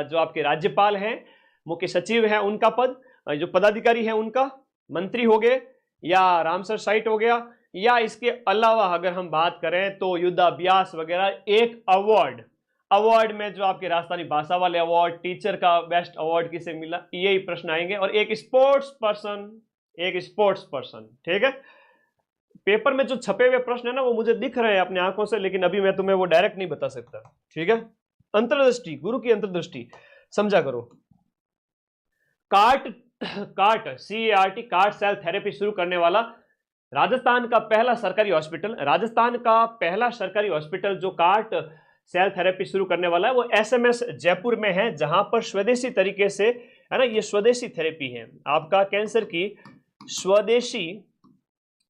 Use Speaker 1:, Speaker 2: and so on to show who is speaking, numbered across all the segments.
Speaker 1: जो आपके राज्यपाल हैं, मुख्य सचिव हैं उनका पद, जो पदाधिकारी हैं उनका, मंत्री हो गए, या रामसर साइट हो गया, या इसके अलावा अगर हम बात करें तो युद्धाभ्यास वगैरह, एक अवार्ड में जो आपके राजस्थानी भाषा वाले अवार्ड, टीचर का बेस्ट अवार्ड किसे मिला, यही प्रश्न आएंगे। और एक स्पोर्ट्स पर्सन, ठीक है। पेपर में जो छपे हुए प्रश्न है ना वो मुझे दिख रहे हैं अपनी आंखों से, लेकिन अभी मैं तुम्हें वो डायरेक्ट नहीं बता सकता, ठीक है। अंतर्दृष्टि, गुरु की अंतर्दृष्टि समझा करो। CART CART सेल थेरेपी शुरू करने वाला राजस्थान का पहला सरकारी हॉस्पिटल जो CART सेल थेरेपी शुरू करने वाला है वो SMS जयपुर में है, जहां पर स्वदेशी तरीके से, है ना, ये स्वदेशी थेरेपी है आपका, कैंसर की स्वदेशी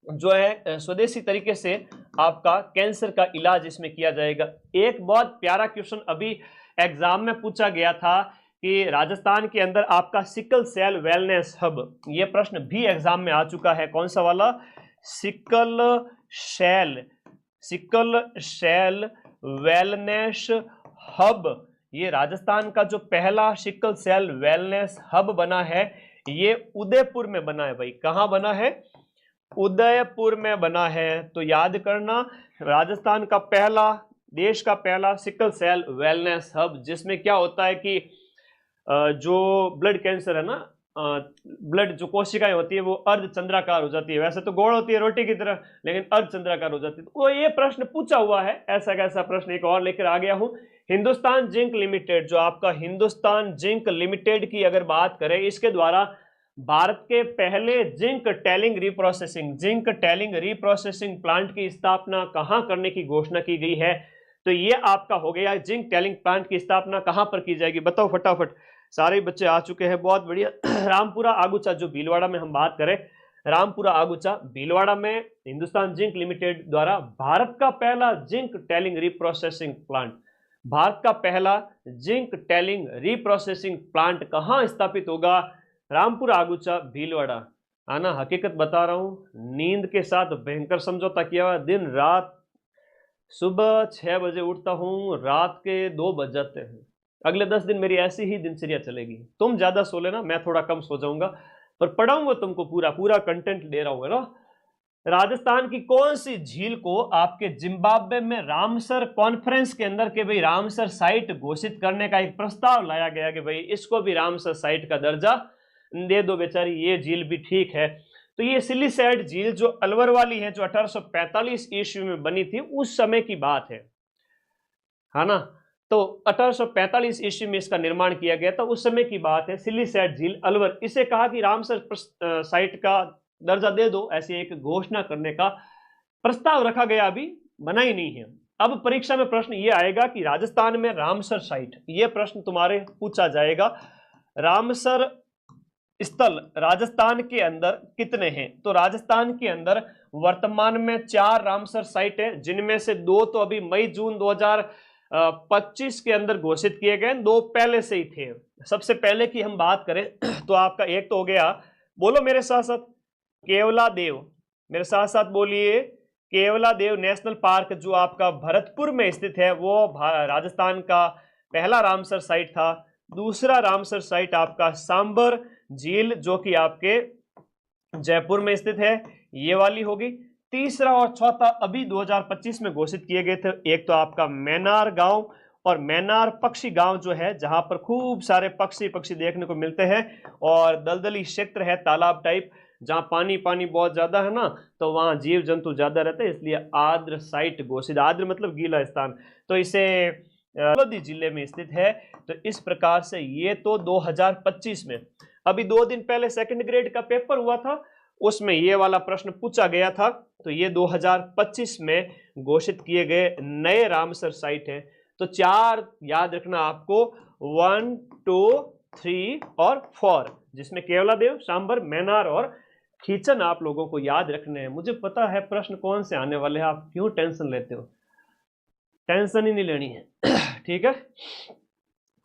Speaker 1: जो है, स्वदेशी तरीके से आपका कैंसर का इलाज इसमें किया जाएगा। एक बहुत प्यारा क्वेश्चन अभी एग्जाम में पूछा गया था कि राजस्थान के अंदर आपका सिकल सेल वेलनेस हब, ये प्रश्न भी एग्जाम में आ चुका है। कौन सा वाला? सिकल सेल वेलनेस हब, ये राजस्थान का जो पहला सिकल सेल वेलनेस हब बना है, ये उदयपुर में बना है भाई। कहां बना है? उदयपुर में बना है। तो याद करना, राजस्थान का पहला, देश का पहला सिकल सेल वेलनेस हब, जिसमें क्या होता है कि जो ब्लड कैंसर है ना, ब्लड जो कोशिकाएं होती है वो अर्धचंद्राकार हो जाती है, वैसे तो गोल होती है रोटी की तरह, लेकिन अर्धचंद्राकार हो जाती है। तो ये प्रश्न पूछा हुआ है, ऐसा कैसा प्रश्न एक और लेकर आ गया हूं। हिंदुस्तान जिंक लिमिटेड, जो आपका हिंदुस्तान जिंक लिमिटेड की अगर बात करें, इसके द्वारा भारत के पहले जिंक टैलिंग रिप्रोसेसिंग प्लांट की स्थापना कहां करने की घोषणा की गई है? तो ये आपका हो गया, जिंक टैलिंग प्लांट की स्थापना कहां पर की जाएगी, बताओ फटाफट। सारे बच्चे आ चुके हैं, बहुत बढ़िया। रामपुरा आगुचा, जो भीलवाड़ा में हम बात करें, रामपुरा आगुचा भीलवाड़ा में हिंदुस्तान जिंक लिमिटेड द्वारा भारत का पहला जिंक टैलिंग रिप्रोसेसिंग प्लांट, भारत का पहला जिंक टैलिंग रिप्रोसेसिंग प्लांट कहां स्थापित होगा? रामपुरा आगुचा भीलवाड़ा। आना, हकीकत बता रहा हूं, नींद के साथ भयंकर समझौता किया हुआ। दिन रात, सुबह 6 बजे उठता हूं, रात के 2 बज जाते हैं। अगले 10 दिन मेरी ऐसी ही दिनचर्या चलेगी। तुम ज्यादा सो लेना, मैं थोड़ा कम सो जाऊंगा, पर पढ़ाऊंगा तुमको, पूरा कंटेंट दे रहा हूं ना। राजस्थान की कौन सी झील को आपके जिम्बाब्वे में रामसर कॉन्फ्रेंस के अंदर के भाई रामसर साइट घोषित करने का एक प्रस्ताव लाया गया कि भाई इसको भी रामसर साइट का दर्जा दे दो बेचारी, ये झील भी ठीक है। तो ये सिलीसैड झील जो अलवर वाली है, जो 1845 ईस्वी में बनी थी, उस समय की बात है ना। तो 1845 ईस्वी में इसका निर्माण किया गया था, उस समय की बात है। सिलीसैड झील अलवर, इसे कहा कि रामसर साइट का दर्जा दे दो, ऐसी एक घोषणा करने का प्रस्ताव रखा गया, अभी बना ही नहीं है। अब परीक्षा में प्रश्न ये आएगा कि राजस्थान में रामसर साइट, ये प्रश्न तुम्हारे पूछा जाएगा, रामसर स्थल राजस्थान के अंदर कितने हैं? तो राजस्थान के अंदर वर्तमान में 4 रामसर साइट है, जिनमें से 2 तो अभी मई जून 2025 के अंदर घोषित किए गए, 2 पहले से ही थे। सबसे पहले की हम बात करें तो आपका एक तो हो गया, बोलो मेरे साथ साथ, केवलादेव, मेरे साथ साथ बोलिए, केवलादेव नेशनल पार्क, जो आपका भरतपुर में स्थित है, वो राजस्थान का पहला रामसर साइट था। दूसरा रामसर साइट आपका सांबर झील, जो कि आपके जयपुर में स्थित है, ये वाली होगी। तीसरा और चौथा अभी 2025 में घोषित किए गए थे, एक तो आपका मैनार गांव और मैनार पक्षी गांव जो है, जहां पर खूब सारे पक्षी देखने को मिलते हैं, और दलदली क्षेत्र है, तालाब टाइप, जहां पानी बहुत ज्यादा है ना, तो वहां जीव जंतु ज्यादा रहते हैं, इसलिए आर्द्र साइट घोषित। आर्द्र मतलब गीला स्थान, तो इसे लोधी जिले में स्थित है। तो इस प्रकार से ये तो 2025 में, अभी 2 दिन पहले सेकंड ग्रेड का पेपर हुआ था, उसमें ये वाला प्रश्न पूछा गया था। तो ये 2025 में घोषित किए गए नए रामसर साइट हैं। तो 4 याद रखना आपको, 1, 2, 3 और 4, जिसमें केवलादेव, सांबर, मैनार और खीचन आप लोगों को याद रखने हैं। मुझे पता है प्रश्न कौन से आने वाले हैं, आप क्यों टेंशन लेते हो? टेंशन ही नहीं लेनी है, ठीक है,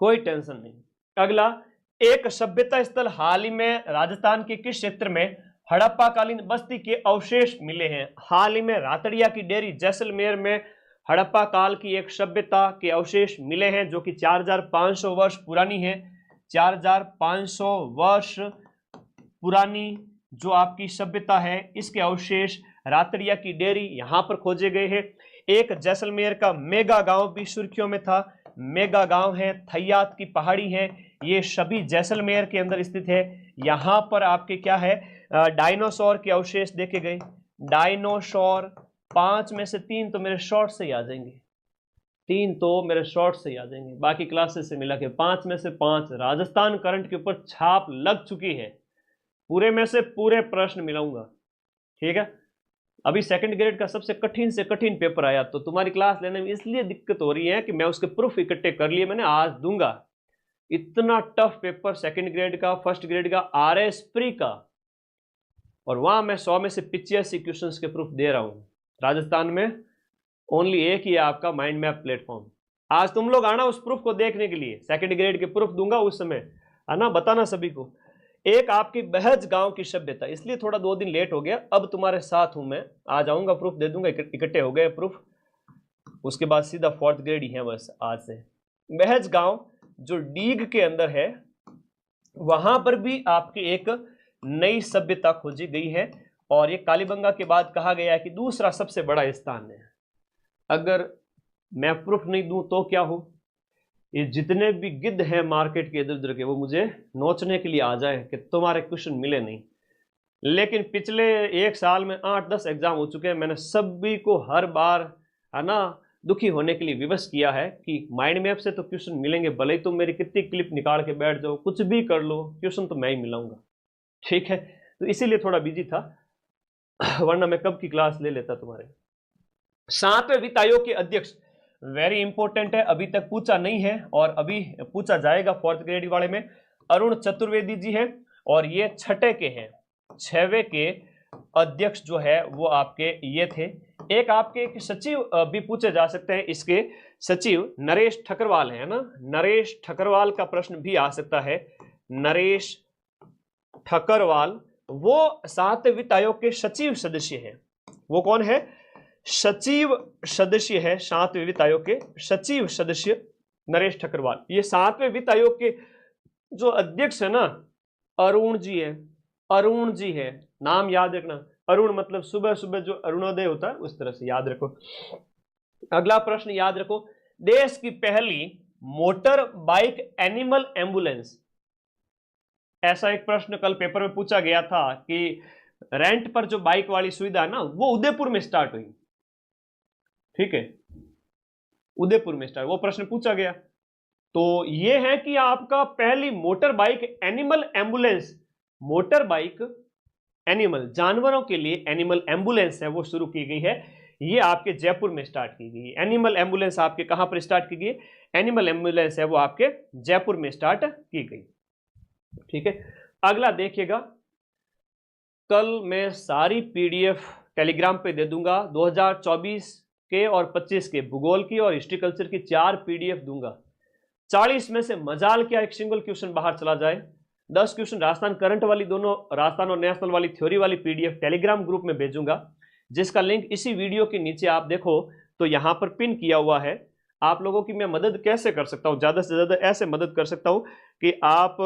Speaker 1: कोई टेंशन नहीं। अगला, एक सभ्यता स्थल हाल ही में राजस्थान के किस क्षेत्र में हड़प्पा कालीन बस्ती के अवशेष मिले हैं? हाल ही में रातड़िया की डेरी जैसलमेर में हड़प्पा काल की एक सभ्यता के अवशेष मिले हैं जो कि 4500 वर्ष पुरानी है। 4500 वर्ष पुरानी जो आपकी सभ्यता है, इसके अवशेष रातड़िया की डेयरी यहां पर खोजे गए हैं। एक जैसलमेर का मेगा गांव भी सुर्खियों में था। मेगा गांव है, थैयात की पहाड़ी है, ये सभी जैसलमेर के अंदर स्थित है। यहां पर आपके क्या है, डायनासोर के अवशेष देखे गए। डायनासोर 5 में से 3 तो मेरे शॉर्ट से ही आ जाएंगे, 3 तो मेरे शॉर्ट से ही आ जाएंगे, बाकी क्लासेस से मिला के 5 में से 5 राजस्थान करंट के ऊपर छाप लग चुकी है। पूरे में से पूरे प्रश्न मिलाऊंगा, ठीक है। अभी सेकंड ग्रेड का सबसे कठिन से कठिन पेपर आया, तो तुम्हारी क्लास लेने में इसलिए दिक्कत हो रही है कि मैं उसके प्रूफ इकट्ठे कर लिए, मैंने आज दूंगा। इतना टफ पेपर सेकंड ग्रेड का, फर्स्ट ग्रेड का, RS प्री का, और वहां मैं 100 में से 85 क्वेश्चंस के प्रूफ दे रहा हूं। राजस्थान में ओनली एक ही है आपका माइंड मैप प्लेटफॉर्म। आज तुम लोग आना उस प्रूफ को देखने के लिए, सेकंड ग्रेड के प्रूफ दूंगा उस समय, आना बताना सभी को। एक आपकी बहज गांव की सभ्यता, इसलिए थोड़ा 2 दिन लेट हो गया, अब तुम्हारे साथ हूं मैं, आ जाऊंगा, प्रूफ दे दूंगा, इकट्ठे हो गए प्रूफ। उसके बाद सीधा फोर्थ ग्रेड ही है बस आज से। बहज गांव जो डीग के अंदर है, वहां पर भी आपकी एक नई सभ्यता खोजी गई है, और ये कालीबंगा के बाद कहा गया है कि दूसरा सबसे बड़ा स्थान है। अगर मैं प्रूफ नहीं दूं तो क्या हो, ये जितने भी गिद्ध हैं मार्केट के इधर उधर के, वो मुझे नोचने के लिए आ जाए कि तुम्हारे क्वेश्चन मिले नहीं। लेकिन पिछले 1 साल में 8-10 एग्जाम हो चुके हैं, मैंने सभी को हर बार है ना दुखी होने के लिए विवश किया है कि माइंड मैप से तो क्वेश्चन मिलेंगे, भले ही तुम मेरी कितनी क्लिप निकाल के बैठ जाओ, कुछ भी कर लो, क्वेश्चन तो मैं ही मिलाऊंगा, ठीक है। तो इसीलिए थोड़ा बिजी था, वरना मैं कब की क्लास ले लेता तुम्हारे। 7वें वित्त आयोग के अध्यक्ष, वेरी इंपॉर्टेंट है, अभी तक पूछा नहीं है और अभी पूछा जाएगा फोर्थ ग्रेड वाले में। अरुण चतुर्वेदी जी हैं, और ये 6ठे के हैं, 6वें के अध्यक्ष जो है वो आपके ये थे। एक आपके एक सचिव भी पूछे जा सकते हैं, इसके सचिव नरेश ठकरवाल है ना, नरेश ठकरवाल का प्रश्न भी आ सकता है। नरेश ठकरवाल वो 7वें वित्त आयोग के सचिव सदस्य हैं। वो कौन है, सचिव सदस्य है, 7वें वित्त आयोग के सचिव सदस्य नरेश ठकरवाल। ये 7वें वित्त आयोग के जो अध्यक्ष है ना, अरुण जी है, अरुण जी है, नाम याद रखना। अरुण मतलब सुबह सुबह जो अरुणोदय होता है उस तरह से याद रखो। अगला प्रश्न याद रखो, देश की पहली मोटर बाइक एनिमल एम्बुलेंस, ऐसा एक प्रश्न कल पेपर में पूछा गया था कि रेंट पर जो बाइक वाली सुविधा है ना, वो उदयपुर में स्टार्ट हुई, ठीक है, उदयपुर में स्टार्ट, वो प्रश्न पूछा गया। तो ये है कि आपका पहली motor bike animal ambulance, motor bike animal जानवरों के लिए एनिमल एम्बुलेंस है वो शुरू की गई है, ये आपके जयपुर में स्टार्ट की गई। एनिमल एम्बुलेंस आपके कहां पर स्टार्ट की गई, एनिमल एम्बुलेंस है वो आपके जयपुर में स्टार्ट की गई, ठीक है। अगला देखिएगा, कल मैं सारी पीडीएफ टेलीग्राम पे दे दूंगा, 2024 के और 25 के भूगोल की और हिस्ट्री कल्चर की 4 पीडीएफ दूंगा। 40 में से मजाल क्या एक सिंगल क्वेश्चन बाहर चला जाए। 10 क्वेश्चन राजस्थान करंट वाली, दोनों राजस्थान और नेशनल वाली थ्योरी वाली पीडीएफ टेलीग्राम ग्रुप में भेजूंगा, जिसका लिंक इसी वीडियो के नीचे आप देखो तो यहां पर पिन किया हुआ है। आप लोगों की मैं मदद कैसे कर सकता हूं, ज्यादा से ज्यादा ऐसे मदद कर सकता हूं कि आप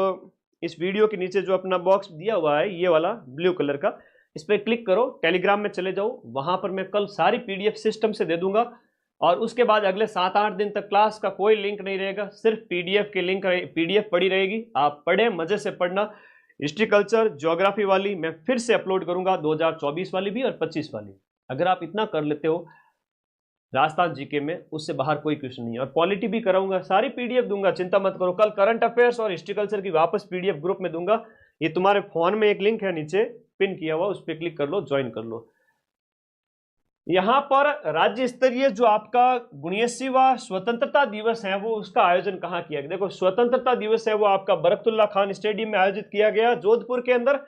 Speaker 1: इस वीडियो के नीचे जो अपना बॉक्स दिया हुआ है ये वाला ब्लू कलर का, इस पर क्लिक करो, टेलीग्राम में चले जाओ, वहां पर मैं कल सारी पीडीएफ सिस्टम से दे दूंगा। और उसके बाद अगले 7-8 दिन तक क्लास का कोई लिंक नहीं रहेगा, सिर्फ पीडीएफ के लिंक, पीडीएफ पड़ी रहेगी, आप पढ़े, मजे से पढ़ना। हिस्ट्री कल्चर ज्योग्राफी वाली मैं फिर से अपलोड करूंगा, 2024 वाली भी और 25 वाली। अगर आप इतना कर लेते हो राजस्थान जीके में, उससे बाहर कोई क्वेश्चन नहीं है। और पॉलिटी भी कराऊंगा, सारी पीडीएफ दूंगा, चिंता मत करो। कल करंट अफेयर्स और हिस्ट्री कल्चर की वापस पीडीएफ ग्रुप में दूंगा। ये तुम्हारे फोन में एक लिंक है नीचे पिन किया हुआ, उस पर क्लिक कर लो, ज्वाइन कर लो। यहां पर राज्य स्तरीय जो आपका 79वां स्वतंत्रता दिवस है वो उसका आयोजन कहां किया गया। देखो स्वतंत्रता दिवस है वो आपका बरकतुल्ला खान स्टेडियम में आयोजित किया गया जोधपुर के अंदर।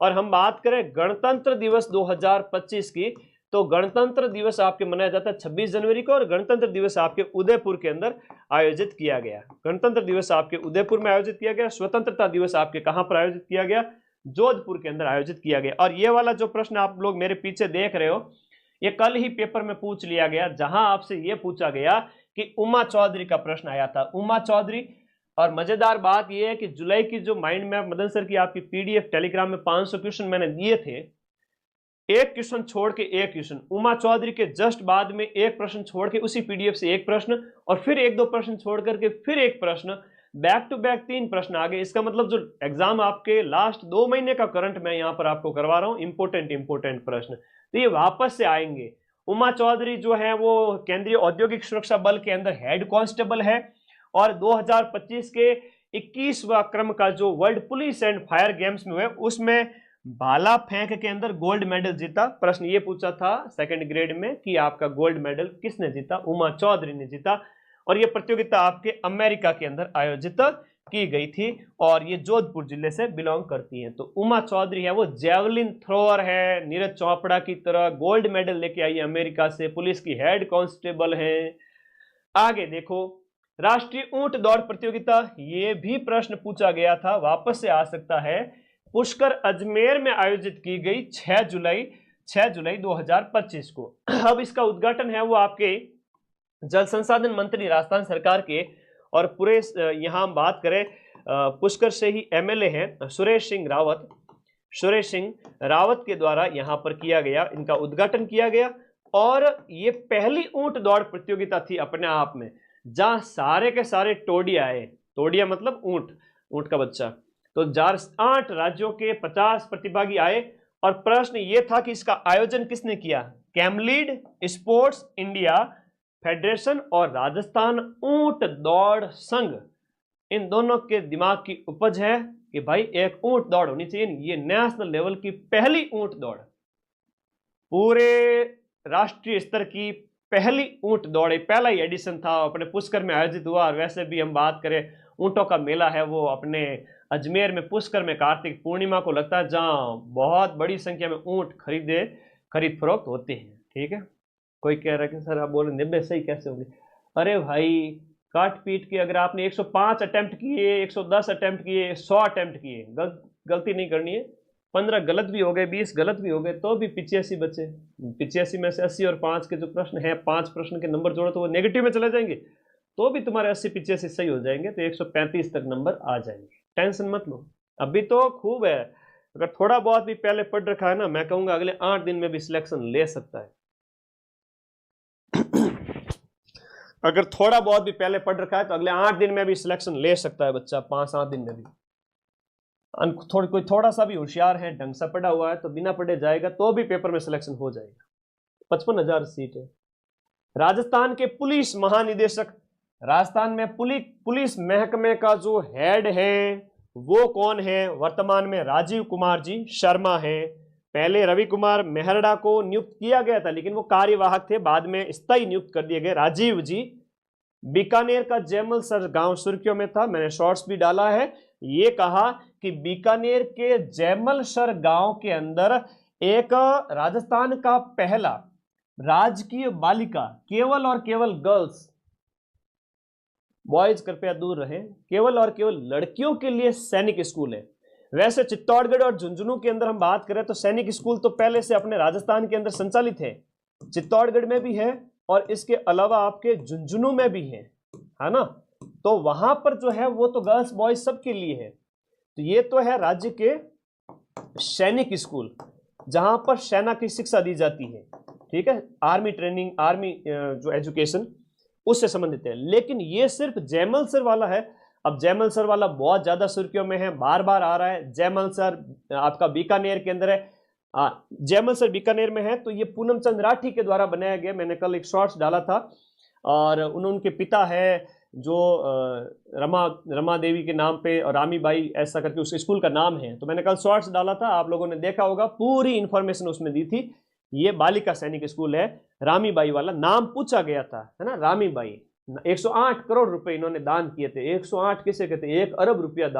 Speaker 1: और हम बात करें गणतंत्र दिवस 2025 की, तो गणतंत्र दिवस आपके मनाया जाता है 26 जनवरी को, और गणतंत्र दिवस आपके उदयपुर के अंदर आयोजित किया गया। गणतंत्र दिवस आपके उदयपुर में आयोजित किया गया, स्वतंत्रता दिवस आपके कहां पर आयोजित किया गया, जोधपुर के अंदर आयोजित किया गया। और ये वाला जो प्रश्न आप लोग मेरे पीछे देख रहे हो, ये कल ही पेपर में पूछ लिया गया, जहां आपसे ये पूछा गया कि उमा चौधरी का प्रश्न आया था, उमा चौधरी। और मजेदार बात यह है कि जुलाई की जो माइंड मैप मदन सर की आपकी पीडीएफ टेलीग्राम में 500 क्वेश्चन मैंने दिए थे, एक क्वेश्चन छोड़ के एक क्वेश्चन, उमा चौधरी के जस्ट बाद में एक प्रश्न छोड़ के उसी पीडीएफ से एक प्रश्न, और फिर एक दो प्रश्न छोड़ करके फिर एक प्रश्न, बैक टू बैक 3 प्रश्न आ गए। इसका मतलब जो एग्जाम आपके लास्ट 2 महीने का करंट मैं यहां पर आपको करवा रहा हूं, इंपोर्टेंट प्रश्न, तो ये वापस से आएंगे। उमा चौधरी जो है वो केंद्रीय औद्योगिक सुरक्षा बल के अंदर हेड कांस्टेबल है, और 2025 के 21वां क्रम का जो world police and fire games में हुए उसमें भाला फेंक के अंदर गोल्ड मेडल जीता। प्रश्न ये पूछा था सेकंड ग्रेड में कि आपका गोल्ड मेडल किसने जीता, उमा चौधरी ने जीता। और ये प्रतियोगिता आपके अमेरिका के अंदर आयोजित की गई थी, और ये जोधपुर जिले से बिलोंग करती हैं। तो उमा चौधरी है वो जेवलिन थ्रोअर है, नीरज चोपड़ा की तरह गोल्ड मेडल लेके आई है अमेरिका से, पुलिस की हेड कांस्टेबल है। आगे देखो, राष्ट्रीय ऊंट दौड़ प्रतियोगिता, ये भी प्रश्न पूछा गया था, वापस से आ सकता है। पुष्कर अजमेर में आयोजित की गई 6 जुलाई 2025 को। अब इसका उद्घाटन है वो आपके जल संसाधन मंत्री राजस्थान सरकार के, और पूरे यहां हम बात करें पुष्कर से ही एमएलए हैं सुरेश सिंह रावत के द्वारा यहां पर किया गया, इनका उद्घाटन किया गया। और ये पहली ऊंट दौड़ प्रतियोगिता थी अपने आप में, जहां सारे के सारे टोडिया आए, टोडिया मतलब ऊंट का बच्चा। तो 8 राज्यों के 50 प्रतिभागी आए, और प्रश्न ये था कि इसका आयोजन किसने किया, कैमलीड स्पोर्ट्स इंडिया फेडरेशन और राजस्थान ऊंट दौड़ संघ, इन दोनों के दिमाग की उपज है कि भाई एक ऊंट दौड़ होनी चाहिए। ये नेशनल लेवल की पहली ऊंट दौड़, पूरे राष्ट्रीय स्तर की पहली ऊंट दौड़, पहला ही एडिशन था, अपने पुष्कर में आयोजित हुआ। और वैसे भी हम बात करें, ऊंटों का मेला है वो अपने अजमेर में पुष्कर में कार्तिक पूर्णिमा को लगता है, जहां बहुत बड़ी संख्या में ऊंट खरीद फरोख्त होते हैं। ठीक है, कोई कह रहा है कि सर आप बोल रहे 90 सही कैसे होंगे। अरे भाई, काट पीट के अगर आपने 105 अटेम्प्ट किए, 110 अटेम्प्ट किए, 100 अटेम्प्ट किए, गलती नहीं करनी है। 15 गलत भी हो गए, 20 गलत भी हो गए, तो भी 85 बचे। 85 में से 80 और 5 के जो प्रश्न है, 5 प्रश्न के नंबर जोड़ो तो वो नेगेटिव में चले जाएंगे, तो भी तुम्हारे 80-85 सही हो जाएंगे, तो 135 तक नंबर आ जाएंगे। टेंशन मत लो, अभी तो खूब है। अगर थोड़ा बहुत भी पहले पढ़ रखा है ना, मैं कहूंगा अगले 8 दिन में भी सिलेक्शन ले सकता है। अगर थोड़ा बहुत भी पहले पढ़ रखा है तो अगले 8 दिन में भी सिलेक्शन ले सकता है बच्चा, 5-7 दिन में भी। कोई थोड़ा सा भी होशियार है, ढंग से पढ़ा हुआ है, तो बिना पढ़े जाएगा तो भी पेपर में सिलेक्शन हो जाएगा। 55,000 सीट है। राजस्थान के पुलिस महानिदेशक, राजस्थान में पुलिस महकमे का जो हेड है वो कौन है? वर्तमान में राजीव कुमार जी शर्मा है। पहले रवि कुमार मेहरड़ा को नियुक्त किया गया था, लेकिन वो कार्यवाहक थे, बाद में स्थायी नियुक्त कर दिए गए राजीव जी। बीकानेर का जैमलसर गांव सुर्खियों में था, मैंने शॉर्ट्स भी डाला है। ये कहा कि बीकानेर के जैमलसर गांव के अंदर एक राजस्थान का पहला राजकीय बालिका, केवल और केवल गर्ल्स, बॉयज कृपया दूर रहे, केवल और केवल लड़कियों के लिए सैनिक स्कूल है। वैसे चित्तौड़गढ़ और झुंझुनू के अंदर हम बात करें तो सैनिक स्कूल तो पहले से अपने राजस्थान के अंदर संचालित है, चित्तौड़गढ़ में भी है और इसके अलावा आपके झुंझुनू में भी है ना। तो वहां पर जो है वो तो गर्ल्स बॉयज सबके लिए है। तो ये तो है राज्य के सैनिक स्कूल, जहां पर सेना की शिक्षा दी जाती है, ठीक है, आर्मी ट्रेनिंग, आर्मी जो एजुकेशन उससे संबंधित है। लेकिन ये सिर्फ जैमलसर वाला है। अब जैमलसर वाला बहुत ज्यादा सुर्खियों में है, बार बार आ रहा है। जैमलसर आपका बीकानेर के अंदर है, जैमलसर बीकानेर में है। तो ये पूनम चंद राठी के द्वारा बनाया गया, मैंने कल एक शॉर्ट्स डाला था। और उनके पिता है जो रमा देवी के नाम पे और रामी बाई ऐसा करके उस स्कूल का नाम है। तो मैंने कल शॉर्ट्स डाला था, आप लोगों ने देखा होगा, पूरी इंफॉर्मेशन उसमें दी थी। ये बालिका सैनिक स्कूल है, रामी बाई वाला नाम पूछा गया था, है ना, रामी बाई। 108 करोड़ रुपए इन्होंने दान किए थे। 108 किसे कहते हैं? 1 अरब रुपया दान